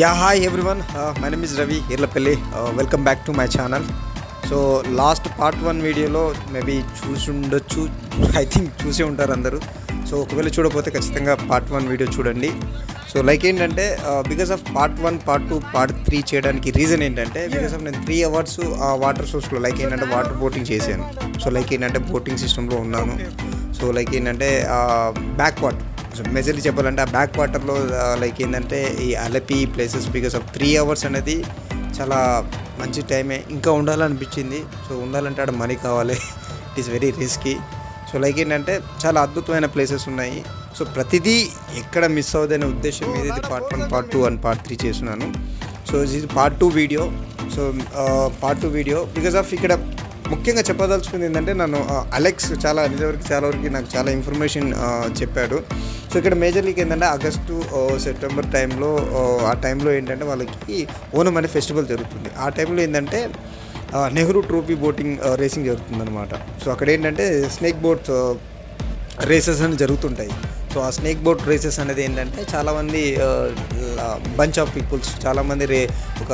Yeah, hi everyone. My name is Ravi Irlapelli. Welcome back to my channel. So last part 1 వీడియోలో maybe చూసి ఉండొచ్చు, I think చూసి ఉంటారు అందరూ. So ఒకవేళ చూడకపోతే ఖచ్చితంగా పార్ట్ 1 వీడియో చూడండి. సో లైక్ ఏంటంటే because of part 1, part 2, part 3 చేయడానికి రీజన్ ఏంటంటే బికాస్ ఆఫ్ నేను 3 అవర్స్ ఆ వాటర్ సోర్స్లో లైక్ ఏంటంటే వాటర్ బోటింగ్ చేశాను. సో లైక్ ఏంటంటే బోటింగ్ సిస్టంలో ఉన్నాను. సో లైక్ ఏంటంటే బ్యాక్ వాటర్, సో మెజర్లీ చెప్పాలంటే ఆ బ్యాక్ వాటర్లో లైక్ ఏంటంటే ఈ Alleppey places because of 3 hours అనేది చాలా మంచి టైమే. ఇంకా ఉండాలనిపించింది. సో ఉండాలంటే ఆడ మనీ కావాలి, it is very risky. So like ఏంటంటే చాలా అద్భుతమైన ప్లేసెస్ ఉన్నాయి. సో ప్రతిదీ ఎక్కడ మిస్ అవుదనే ఉద్దేశం మీద ఇది పార్ట్ 1, పార్ట్ 2 అండ్ పార్ట్ 3 చేస్తున్నాను. సో ఇది part 2 video. So part 2 video because of ఇక్కడ ముఖ్యంగా చెప్పదలుచుకుంది ఏంటంటే నన్ను అలెక్స్ చాలా వరకు నాకు చాలా ఇన్ఫర్మేషన్ చెప్పాడు. సో ఇక్కడ మేజర్ లీగ్ ఏంటంటే ఆగస్టు సెప్టెంబర్ టైంలో, ఆ టైంలో ఏంటంటే వాళ్ళకి ఓనం అనే ఫెస్టివల్ జరుగుతుంది. ఆ టైంలో ఏంటంటే నెహ్రూ ట్రోఫీ బోటింగ్ రేసింగ్ జరుగుతుందన్నమాట. సో అక్కడ ఏంటంటే స్నేక్ బోట్ రేసెస్ అని జరుగుతుంటాయి. సో ఆ స్నేక్ బోట్ రేసెస్ అనేది ఏంటంటే చాలామంది బంచ్ ఆఫ్ పీపుల్స్ చాలామంది ఒక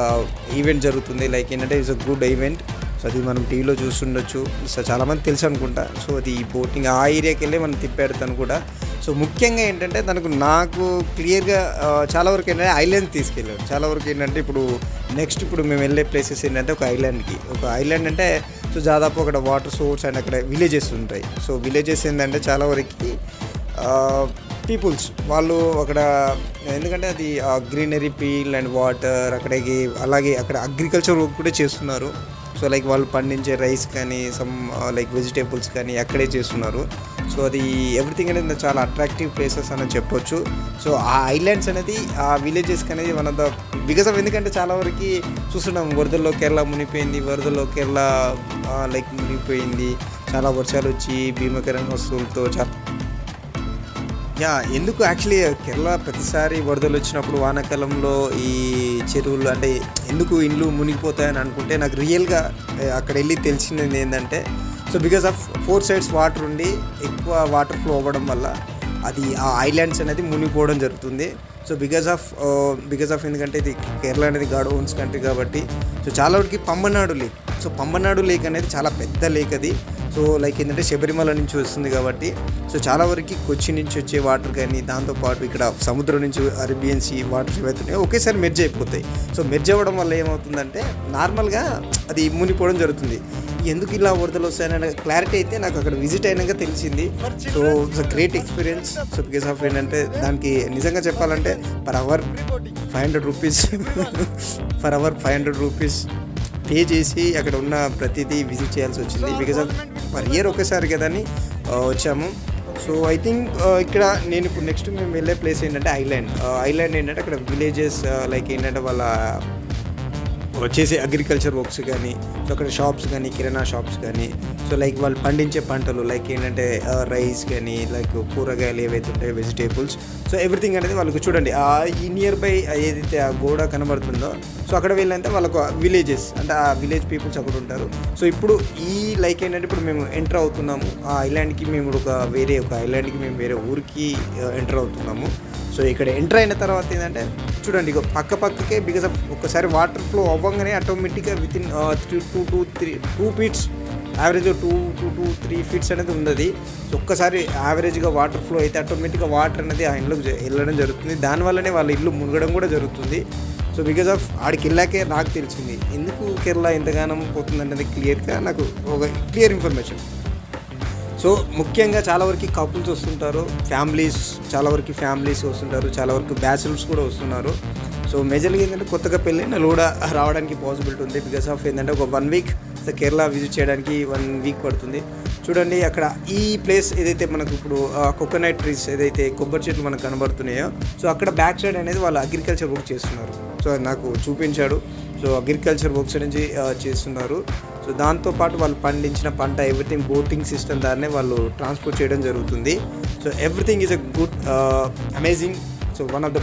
ఈవెంట్ జరుగుతుంది. లైక్ ఏంటంటే it's a good event. So అది మనం టీవీలో చూస్తుండొచ్చు. సో చాలామంది తెలుసు అనుకుంటా. సో అది బోటింగ్ ఆ ఏరియాకి వెళ్ళి మనం తిప్పాడు తను కూడా. సో ముఖ్యంగా ఏంటంటే నాకు క్లియర్గా చాలా వరకు ఏంటంటే ఐలాండ్ తీసుకెళ్ళాడు. చాలా వరకు ఏంటంటే ఇప్పుడు మేము వెళ్ళే ప్లేసెస్ ఏంటంటే ఒక ఐలాండ్ అంటే సో దాదాపు అక్కడ వాటర్ సోర్స్ అండ్ అక్కడ విలేజెస్ ఉంటాయి. సో విలేజెస్ ఏంటంటే చాలా వరకు పీపుల్స్ వాళ్ళు అక్కడ, ఎందుకంటే అది గ్రీనరీ పీల్ అండ్ వాటర్ అక్కడికి, అలాగే అక్కడ అగ్రికల్చర్ వర్క్ కూడా చేస్తున్నారు. సో లైక్ వాళ్ళు పండించే రైస్ కానీ సమ్ లైక్ వెజిటేబుల్స్ కానీ అక్కడే చేస్తున్నారు. సో అది ఎవ్రీథింగ్ అనేది చాలా అట్రాక్టివ్ ప్లేసెస్ అని చెప్పొచ్చు. సో ఆ ఐలాండ్స్ అనేది ఆ విలేజెస్కి అనేది one of the because of, ఎందుకంటే చాలా వరకు చూస్తున్నాం వరదల్లో కేరళ మునిగిపోయింది, లైక్ మునిగిపోయింది, చాలా వర్షాలు వచ్చి భీమకరమైన వస్తువులతో ఎందుకు యాక్చువల్లీ కేరళ ప్రతిసారి వరదలు వచ్చినప్పుడు వానాకాలంలో ఈ చెరువులు అంటే ఎందుకు ఇండ్లు మునిగిపోతాయని అనుకుంటే నాకు రియల్గా అక్కడ వెళ్ళి తెలిసింది ఏంటంటే so because of 4 sides water ఉండి ఎక్కువ వాటర్ ఫ్లో అవ్వడం వల్ల అది ఆ ఐలాండ్స్ అనేది మునిగిపోవడం జరుగుతుంది. సో బికాస్ ఆఫ్ ఎందుకంటే ఇది కేరళ అనేది గాడ్ ఓన్స్ కంట్రీ కాబట్టి సో చాలా వరకు పంబనాడు లేక్. సో పంబనాడు లేక్ అనేది చాలా పెద్ద లేక్ అది. సో లైక్ ఏంటంటే శబరిమల నుంచి వస్తుంది కాబట్టి సో చాలా వరకు కొచ్చి నుంచి వచ్చే వాటర్ కానీ దాంతోపాటు ఇక్కడ సముద్రం నుంచి అరేబియన్ సీ వాటర్ ఏవైతున్నాయో ఒకేసారి మెర్జ్ అయిపోతాయి. సో మెర్జ్ అవ్వడం వల్ల ఏమవుతుందంటే నార్మల్గా అది మునిగిపోవడం జరుగుతుంది. ఎందుకు ఇలా వరదలు వస్తాయనే క్లారిటీ అయితే నాకు అక్కడ విజిట్ అయినాక తెలిసింది. So it's a great experience. So because of ఏంటంటే దానికి నిజంగా చెప్పాలంటే పర్ అవర్ 500 రూపీస్ పే చేసి అక్కడ ఉన్న ప్రతిదీ విజిట్ చేయాల్సి వచ్చింది. బికాస్ ఆఫ్ పర్ ఇయర్ ఒకేసారి కదా అని వచ్చాము. సో ఐ థింక్ ఇక్కడ నేను ఇప్పుడు నెక్స్ట్ మేము వెళ్ళే ప్లేస్ ఏంటంటే ఐలాండ్ ఏంటంటే అక్కడ విలేజెస్ లైక్ ఏంటంటే వాళ్ళ వచ్చేసి అగ్రికల్చర్ వర్క్స్ కానీ, సో అక్కడ షాప్స్ కానీ, కిరాణా షాప్స్ కానీ, సో లైక్ వాళ్ళు పండించే పంటలు లైక్ ఏంటంటే రైస్ కానీ, లైక్ కూరగాయలు ఏవైతే ఉంటాయో వెజిటేబుల్స్, సో ఎవ్రీథింగ్ అనేది వాళ్ళకు చూడండి ఈ నియర్ బై ఏదైతే ఆ గోడ కనబడుతుందో సో అక్కడ వెళ్ళంటే వాళ్ళకు విలేజెస్ అంటే ఆ విలేజ్ పీపుల్స్ అక్కడ ఉంటారు. సో ఇప్పుడు ఈ లైక్ ఏంటంటే ఇప్పుడు మేము ఎంటర్ అవుతున్నాము ఆ ఐలాండ్కి. మేము వేరే ఊరికి ఎంటర్ అవుతున్నాము. సో ఇక్కడ ఎంటర్ అయిన తర్వాత ఏంటంటే చూడండి పక్కకే బికాస్ ఆఫ్ ఒక్కసారి వాటర్ ఫ్లో అవ్వగానే ఆటోమేటిక్గా వితిన్ 2 ఫీట్స్ యావరేజ్గా 2 to 3 ఫీట్స్ అనేది ఉన్నది. ఒక్కసారి యావరేజ్గా వాటర్ ఫ్లో అయితే ఆటోమేటిక్గా వాటర్ అనేది ఆ ఇంట్లోకి వెళ్ళడం జరుగుతుంది. దానివల్లనే వాళ్ళ ఇల్లు మునగడం కూడా జరుగుతుంది. సో బికాస్ ఆఫ్ ఆడికి వెళ్ళాకే నాకు తెలిసింది ఎందుకు కేరళ ఎంతగానం పోతుందనేది క్లియర్గా నాకు ఒక క్లియర్ ఇన్ఫర్మేషన్. సో ముఖ్యంగా చాలా వరకు కపుల్స్ వస్తుంటారు, చాలా వరకు ఫ్యామిలీస్ వస్తుంటారు, చాలా వరకు బ్యాచిలర్స్ కూడా వస్తున్నారు. సో మేజర్గా ఏంటంటే కొత్తగా పెళ్ళైన కూడా రావడానికి పాసిబిలిటీ ఉంది. బికాస్ ఆఫ్ ఏంటంటే ఒక 1 వీక్ కేరళ విజిట్ చేయడానికి 1 వీక్ పడుతుంది. చూడండి అక్కడ ఈ ప్లేస్ ఏదైతే మనకు ఇప్పుడు కోకోనట్ ట్రీస్ ఏదైతే కొబ్బరి చెట్లు మనకు కనబడుతున్నాయో సో అక్కడ బ్యాక్ సైడ్ అనేది వాళ్ళు అగ్రికల్చర్ వర్క్ చేస్తున్నారు. సో నాకు చూపించాడు. సో అగ్రికల్చర్ వర్క్స్ నుంచి చేస్తున్నారు. సో దాంతోపాటు వాళ్ళు పండించిన పంట ఎవ్రీథింగ్ బోటింగ్ సిస్టమ్ దాన్నే వాళ్ళు ట్రాన్స్పోర్ట్ చేయడం జరుగుతుంది. So everything is a good amazing. So one of the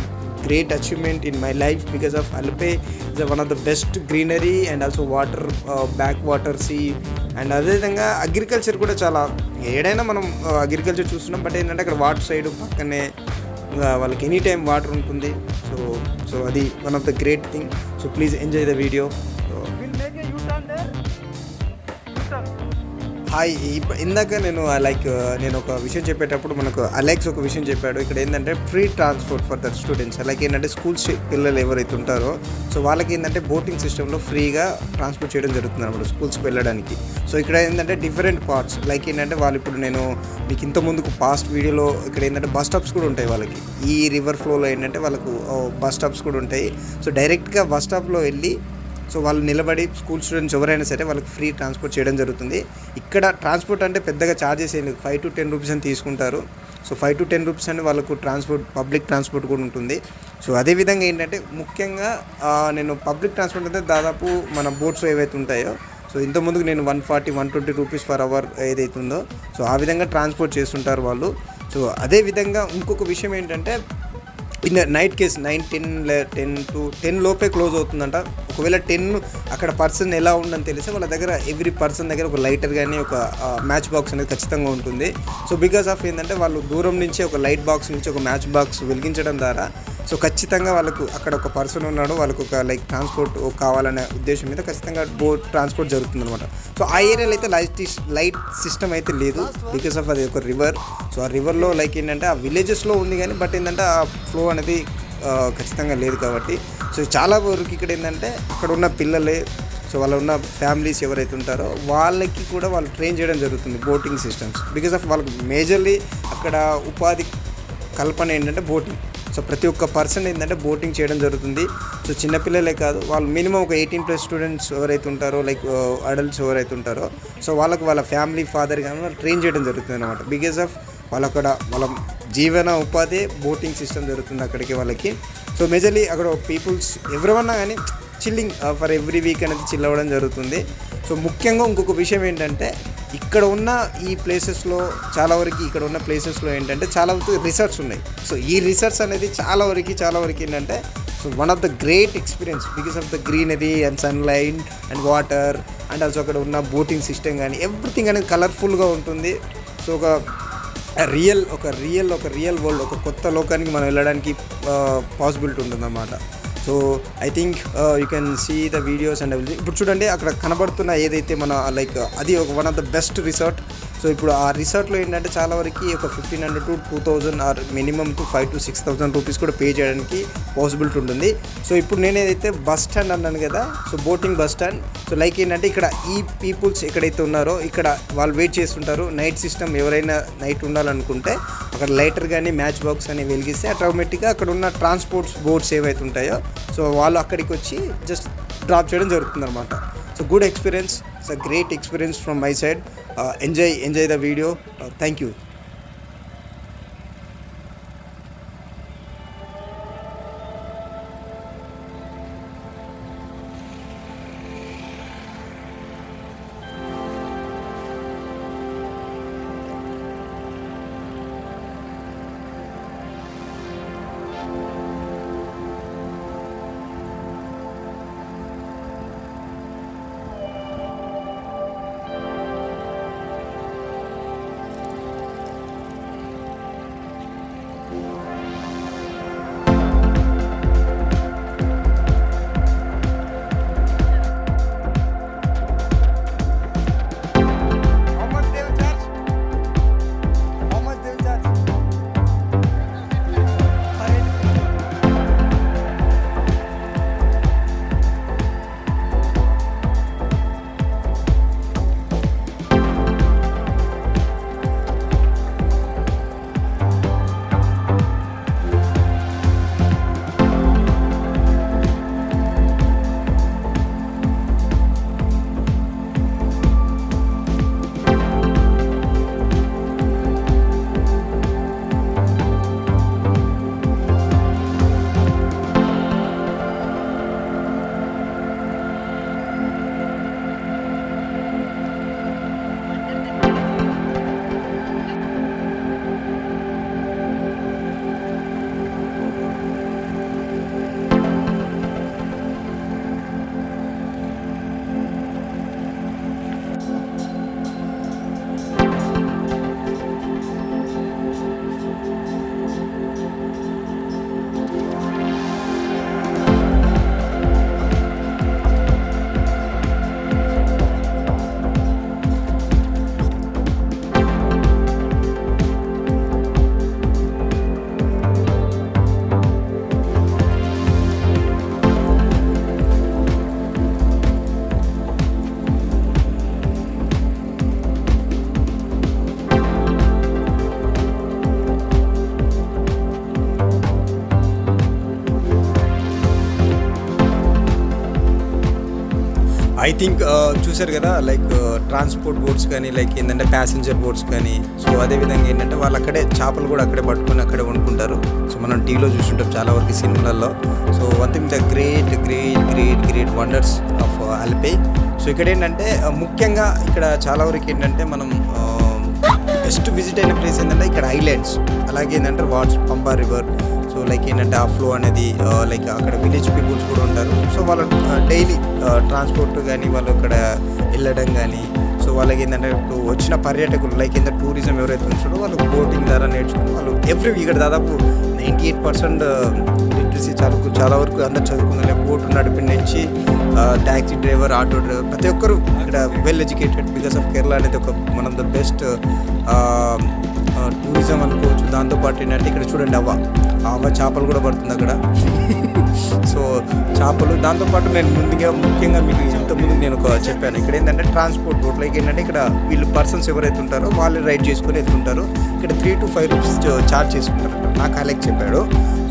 great achievement in my life because of Alpe is one of the best greenery and also water backwater sea and అదేవిధంగా agriculture కూడా చాలా ఏడైనా మనం agriculture చూస్తున్నాం. But ఏంటంటే అక్కడ water side పక్కనే వాళ్ళకి ఎనీ టైం వాటర్ ఉంటుంది. సో సో అది one of the great thing. So please enjoy the video. Hi, ఇందాక నేను ఒక విషయం చెప్పేటప్పుడు మనకు అలెక్స్ ఒక విషయం చెప్పాడు. ఇక్కడ ఏంటంటే free transport for the students. Like ఏంటంటే స్కూల్స్ పిల్లలు ఎవరైతే ఉంటారో సో వాళ్ళకి ఏంటంటే బోటింగ్ సిస్టంలో ఫ్రీగా ట్రాన్స్పోర్ట్ చేయడం జరుగుతుంది అన్నమాట స్కూల్స్కి వెళ్ళడానికి. సో ఇక్కడ ఏంటంటే డిఫరెంట్ పార్ట్స్ లైక్ ఏంటంటే వాళ్ళు ఇప్పుడు నేను మీకు ఇంత ముందుకు పాస్ట్ వీడియోలో ఇక్కడ ఏంటంటే బస్ స్టాప్స్ కూడా ఉంటాయి వాళ్ళకి. ఈ రివర్ ఫ్లోలో ఏంటంటే వాళ్ళకు బస్ స్టాప్స్ కూడా ఉంటాయి. సో డైరెక్ట్గా బస్ స్టాప్లో వెళ్ళి సో వాళ్ళు నిలబడి స్కూల్ స్టూడెంట్స్ ఎవరైనా సరే వాళ్ళకి ఫ్రీ ట్రాన్స్పోర్ట్ చేయడం జరుగుతుంది. ఇక్కడ ట్రాన్స్పోర్ట్ అంటే పెద్దగా ఛార్జెస్ ఏం లేదు, 5 to 10 రూపీస్ అని తీసుకుంటారు. సో 5 to 10 రూపీస్ అని వాళ్ళకు పబ్లిక్ ట్రాన్స్పోర్ట్ కూడా ఉంటుంది. సో అదేవిధంగా ఏంటంటే ముఖ్యంగా నేను పబ్లిక్ ట్రాన్స్పోర్ట్ అయితే దాదాపు మన బోట్స్ ఏవైతే ఉంటాయో సో ఇంతకుముందుకు నేను 140-120 రూపీస్ పర్ అవర్ ఏదైతే ఉందో సో ఆ విధంగా ట్రాన్స్పోర్ట్ చేస్తుంటారు వాళ్ళు. సో అదేవిధంగా ఇంకొక విషయం ఏంటంటే ఇన్ నైట్ కేస్ 9-10 లోపే క్లోజ్ అవుతుందంట. ఒకవేళ 10 అక్కడ పర్సన్ ఎలా ఉందని తెలిస్తే వాళ్ళ దగ్గర ఎవ్రీ పర్సన్ దగ్గర ఒక లైటర్ కానీ ఒక మ్యాచ్ బాక్స్ అనేది ఖచ్చితంగా ఉంటుంది. సో బికాస్ ఆఫ్ ఏంటంటే వాళ్ళు దూరం నుంచి ఒక లైట్ బాక్స్ నుంచి ఒక మ్యాచ్ బాక్స్ వెలిగించడం ద్వారా సో ఖచ్చితంగా వాళ్ళకు అక్కడ ఒక పర్సన్ ఉన్నాడు, వాళ్ళకు ఒక ట్రాన్స్పోర్ట్ కావాలనే ఉద్దేశం మీద ఖచ్చితంగా బోట్ ట్రాన్స్పోర్ట్ జరుగుతుంది అనమాట. సో ఆ ఏరియాలో అయితే లైట్ సిస్టమ్ అయితే లేదు బికాస్ ఆఫ్ అది ఒక రివర్. సో ఆ రివర్లో ఏంటంటే ఆ విలేజెస్లో ఉంది కానీ బట్ ఏంటంటే ఆ ఫ్లో అనేది ఖచ్చితంగా లేదు కాబట్టి సో చాలా వరకు ఇక్కడ ఏంటంటే అక్కడ ఉన్న పిల్లలే సో వాళ్ళ ఉన్న ఫ్యామిలీస్ ఎవరైతే ఉంటారో వాళ్ళకి కూడా వాళ్ళు ట్రైన్ చేయడం జరుగుతుంది బోటింగ్ సిస్టమ్స్. బికాస్ ఆఫ్ వాళ్ళకి మేజర్లీ అక్కడ ఉపాధి కల్పన ఏంటంటే బోటింగ్. సో ప్రతి ఒక్క పర్సన్ ఏంటంటే బోటింగ్ చేయడం జరుగుతుంది. సో చిన్నపిల్లలే కాదు, వాళ్ళు మినిమం ఒక 18+ స్టూడెంట్స్ ఎవరైతే ఉంటారో అడల్ట్స్ ఎవరైతే ఉంటారో సో వాళ్ళ ఫ్యామిలీ ఫాదర్ కానీ వాళ్ళు ట్రైన్ చేయడం జరుగుతుంది అనమాట. బికాస్ ఆఫ్ వాళ్ళ జీవన ఉపాధి బోటింగ్ సిస్టమ్ జరుగుతుంది అక్కడికి వాళ్ళకి. సో మేజర్లీ అక్కడ పీపుల్స్ ఎవరన్నా కానీ చిల్లింగ్ ఫర్ ఎవ్రీ వీక్ అనేది చిల్ అవ్వడం జరుగుతుంది. సో ముఖ్యంగా ఇంకొక విషయం ఏంటంటే ఇక్కడ ఉన్న ఈ ప్లేసెస్లో చాలా వరకు ఏంటంటే చాలా వరకు రిసార్ట్స్ ఉన్నాయి. సో ఈ రిసార్ట్స్ అనేది చాలా వరకు ఏంటంటే so one of the great experience because of the greenery and sunlight and water and also అక్కడ ఉన్న బోటింగ్ సిస్టమ్ కానీ ఎవ్రీథింగ్ అనేది కలర్ఫుల్గా ఉంటుంది. సో ఒక రియల్ వరల్డ్, ఒక కొత్త లోకానికి మనం వెళ్ళడానికి పాసిబిలిటీ ఉంటుందన్నమాట. So I think you can see the videos and everything. ఇప్పుడు చూడండి అక్కడ కనబడుతున్న ఏదైతే మన అది one of the best resort. సో ఇప్పుడు ఆ రిసార్ట్లో ఏంటంటే చాలా వరకు ఒక 1500 to 2000 or minimum to 5,000 to 6,000 rupees కూడా పే చేయడానికి పాసిబిలిటీ ఉంటుంది. సో ఇప్పుడు నేను ఏదైతే బస్ స్టాండ్ అన్నాను కదా, so boating bus stand. So ఏంటంటే ఇక్కడ ఈ పీపుల్స్ ఎక్కడైతే ఉన్నారో ఇక్కడ వాళ్ళు వెయిట్ చేస్తుంటారు. నైట్ సిస్టమ్ ఎవరైనా నైట్ ఉండాలనుకుంటే అక్కడ లైటర్ కానీ మ్యాచ్ బాక్స్ అని వెలిగిస్తే ఆటోమేటిక్గా అక్కడ ఉన్న ట్రాన్స్పోర్ట్స్ బోట్స్ ఏవైతే ఉంటాయో సో వాళ్ళు అక్కడికి వచ్చి జస్ట్ డ్రాప్ చేయడం జరుగుతుంది అనమాట. So good experience, it's a great experience from my side. Enjoy the video. Thank you. I think చూసారు కదా, లైక్ ట్రాన్స్పోర్ట్ బోట్స్ కానీ, లైక్ ఏంటంటే ప్యాసింజర్ బోట్స్ కానీ. సో అదేవిధంగా ఏంటంటే వాళ్ళు అక్కడే చేపలు కూడా అక్కడే పట్టుకొని అక్కడే వండుకుంటారు. సో మనం టీవీలో చూస్తుంటాం చాలా వరకు సినిమాలలో. So one thing the great wonders of Alleppey. So ఇక్కడ ఏంటంటే ముఖ్యంగా ఇక్కడ చాలా వరకు ఏంటంటే మనం బెస్ట్ విజిట్ అయిన ప్లేస్ ఏంటంటే ఇక్కడ ఐలాండ్స్, అలాగే ఏంటంటే పంబా రివర్. సో లైక్ ఏంటంటే ఆ ఫ్లో అనేది లైక్ అక్కడ విలేజ్ పీపుల్స్ కూడా ఉంటారు. సో వాళ్ళ డైలీ ట్రాన్స్పోర్ట్ కానీ, వాళ్ళు ఇక్కడ వెళ్ళడం కానీ, సో వాళ్ళకి ఏంటంటే ఇప్పుడు వచ్చిన పర్యాటకులు లైక్ ఏంటంటే టూరిజం ఎవరైతే ఉంచారో వాళ్ళు బోటింగ్ ద్వారా నేర్చుకుని వాళ్ళు ఇక్కడ దాదాపు 98% లిటరసీ చాలా వరకు అందరు చదువుకున్నారు. బోట్ నడిపి నుంచి ట్యాక్సీ డ్రైవర్, ఆటో డ్రైవర్, ప్రతి ఒక్కరు ఇక్కడ well educated. Because of Kerala అనేది ఒక one of the best tourism అనుకోవచ్చు. దాంతోపాటు ఏంటంటే ఇక్కడ చూడండి అవ్వ చేపలు కూడా పడుతుంది అక్కడ. సో చేపలు, దాంతోపాటు నేను ముఖ్యంగా మీకు ఇంతకుముందు నేను చెప్పాను ఇక్కడ ఏంటంటే ట్రాన్స్పోర్ట్ బోట్ లైక్ ఏంటంటే ఇక్కడ వీళ్ళు పర్సన్స్ ఎవరైతే ఉంటారో వాళ్ళు రైడ్ చేసుకొని వెళ్తుంటారు. ఇక్కడ 3 to 5 రూపీస్ ఛార్జ్ చేసుకుంటారు నాకు అలెక్ చెప్పాడు.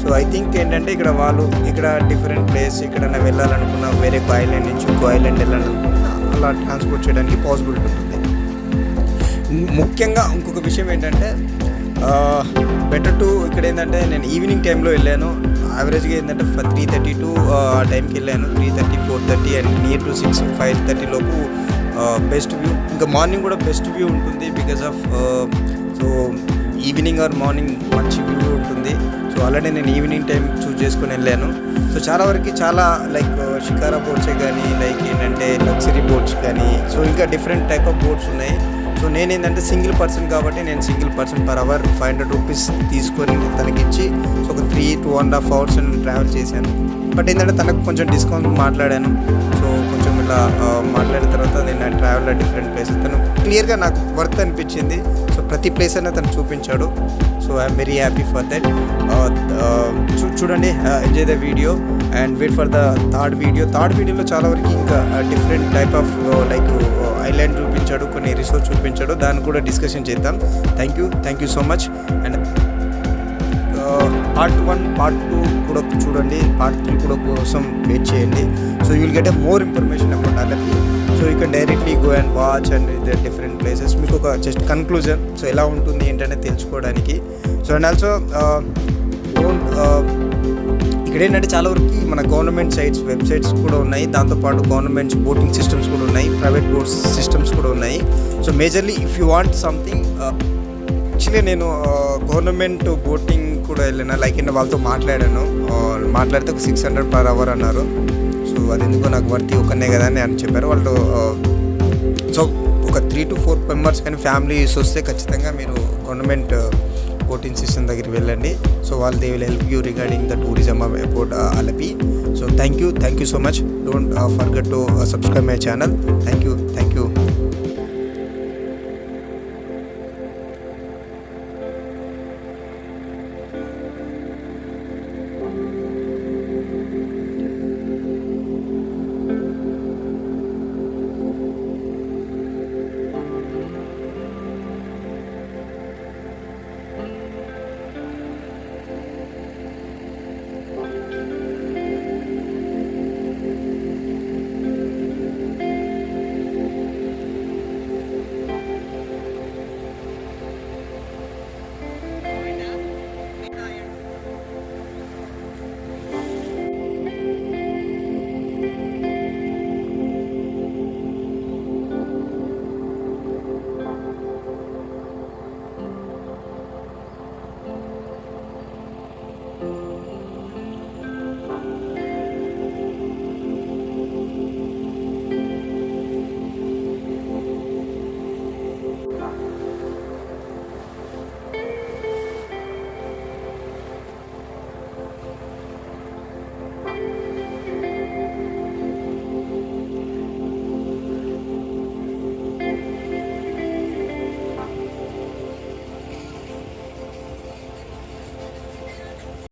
సో ఐ థింక్ ఏంటంటే ఇక్కడ వాళ్ళు ఇక్కడ డిఫరెంట్ ప్లేస్ ఎక్కడైనా వెళ్ళాలనుకున్నా, వేరే ఐలాండ్ నుంచి ఇంకో ఐలాండ్ వెళ్ళాలనుకున్నా అలా ట్రాన్స్పోర్ట్ చేయడానికి పాసిబిలిటీ ఉంటుంది. ముఖ్యంగా ఇంకొక విషయం ఏంటంటే బెటర్ టు ఇక్కడ ఏంటంటే నేను ఈవినింగ్ టైంలో వెళ్ళాను. యావరేజ్గా ఏంటంటే 3:30 to ఆ టైంకి వెళ్ళాను. 3:30, 4:30 అండ్ నియర్ టు 6, 5:30 లోపు బెస్ట్ వ్యూ. ఇంకా మార్నింగ్ కూడా బెస్ట్ వ్యూ ఉంటుంది because of so evening or morning మంచి వ్యూ ఉంటుంది. సో ఆల్రెడీ నేను ఈవినింగ్ టైం చూస్ చేసుకొని వెళ్ళాను. సో చాలా వరకు చాలా లైక్ షికారా బోట్సే కానీ, లైక్ ఏంటంటే లగ్జరీ బోట్స్ కానీ, సో ఇంకా డిఫరెంట్ టైప్ ఆఫ్ బోట్స్ ఉన్నాయి. సో నేనేంటంటే సింగిల్ పర్సన్ కాబట్టి నేను single person per hour 500 rupees తీసుకొని తనకిచ్చి సో ఒక 3 to 1.5 hours ట్రావెల్ చేశాను. బట్ ఏంటంటే తనకు కొంచెం డిస్కౌంట్ మాట్లాడాను. సో కొంచెం ఇలా మాట్లాడిన తర్వాత నేను ట్రావెల్ డిఫరెంట్ ప్లేసెస్ తను క్లియర్గా నాకు వర్త్ అనిపించింది. సో ప్రతి ప్లేస్ అయినా తను చూపించాడు. So I'm very happy for that. చూడండి, enjoy the video and wait for the third వీడియోలో చాలా వరకు ఇంకా different type of like island చూపించాడు, కొన్ని రిసార్ట్స్ చూపించాడు, దాన్ని కూడా డిస్కషన్ చేద్దాం. Thank you so much. And part 1, part 2 కూడా చూడండి, పార్ట్ 3 కూడా కోసం వెయిట్ చేయండి. So you will get a more information about Alleppey. So you can directly go and watch and the different places. మీకు ఒక జస్ట్ కన్క్లూజన్ సో ఎలా ఉంటుంది ఏంటనే తెలుసుకోవడానికి. సో అండ్ ఆల్సో ఇక్కడ ఏంటంటే చాలా వరకు మన గవర్నమెంట్ వెబ్సైట్స్ కూడా ఉన్నాయి. దాంతోపాటు గవర్నమెంట్స్ బోటింగ్ సిస్టమ్స్ కూడా ఉన్నాయి, ప్రైవేట్ బోట్స్ సిస్టమ్స్ కూడా ఉన్నాయి. So majorly if you want something, actually నేను గవర్నమెంట్ బోటింగ్ కూడా వెళ్ళిన లైక్ ఏంటంటే వాళ్ళతో మాట్లాడితే ఒక 600 per hour అన్నారు. సో అది ఎందుకో నాకు వర్తి ఒక్కనే కదా అని చెప్పారు వాళ్ళు. సో ఒక 3 to 4 members కానీ ఫ్యామిలీస్ వస్తే ఖచ్చితంగా మీరు గవర్నమెంట్ బోటింగ్ సిస్టమ్ దగ్గరికి వెళ్ళండి. సో వాళ్ళు they will help you regarding the tourism about Alleppey. So thank you so much. Don't forget to subscribe my channel. Thank you